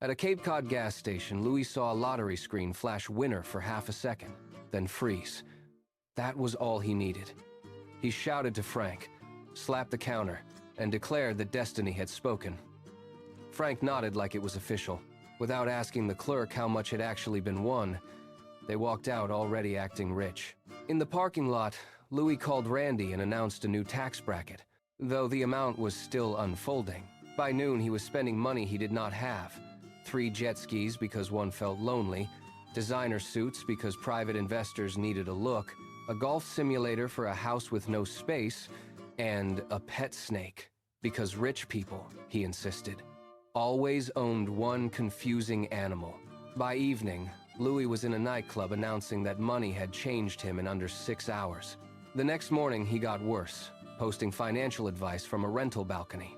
At a Cape Cod gas station, Louis saw a lottery screen flash winner for half a second, then freeze. That was all he needed. He shouted to Frank, slapped the counter, and declared that destiny had spoken. Frank nodded like it was official. Without asking the clerk how much had actually been won, they walked out already acting rich. In the parking lot, Louis called Randy and announced a new tax bracket, though the amount was still unfolding. By noon, he was spending money he did not have. 3 jet skis because one felt lonely, designer suits because private investors needed a look, a golf simulator for a house with no space, and a pet snake because rich people, he insisted, always owned one confusing animal. By evening, Louis was in a nightclub announcing that money had changed him in under 6 hours. The next morning, he got worse, posting financial advice from a rental balcony.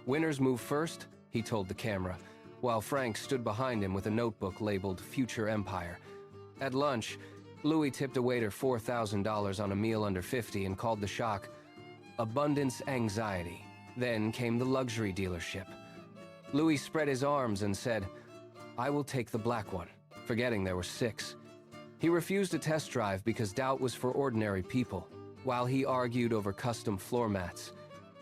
Winners move first, he told the camera, while Frank stood behind him with a notebook labeled Future Empire. At lunch, Louis tipped a waiter $4,000 on a meal under 50 and called the shock Abundance Anxiety. Then came the luxury dealership. Louis spread his arms and said, "I will take the black one," forgetting there were 6. He refused a test drive because doubt was for ordinary people. While he argued over custom floor mats,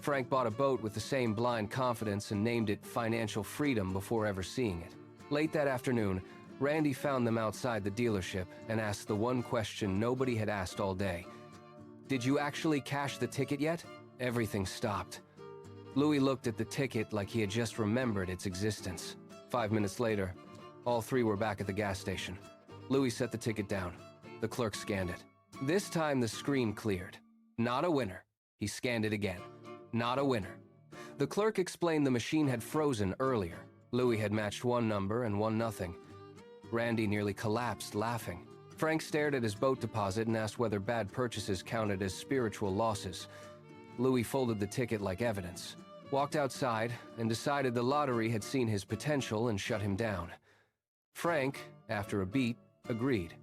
Frank bought a boat with the same blind confidence and named it Financial Freedom before ever seeing it. Late that afternoon, Randy found them outside the dealership and asked the one question nobody had asked all day. "Did you actually cash the ticket yet?" Everything stopped. Louis looked at the ticket like he had just remembered its existence. 5 minutes later, all 3 were back at the gas station. Louis set the ticket down. The clerk scanned it. This time the screen cleared. Not a winner. He scanned it again. Not a winner. The clerk explained the machine had frozen earlier. Louis had matched one number and won nothing. Randy nearly collapsed laughing. Frank stared at his boat deposit and asked whether bad purchases counted as spiritual losses. Louis folded the ticket like evidence, walked outside, and decided the lottery had seen his potential and shut him down. Frank, after a beat, agreed.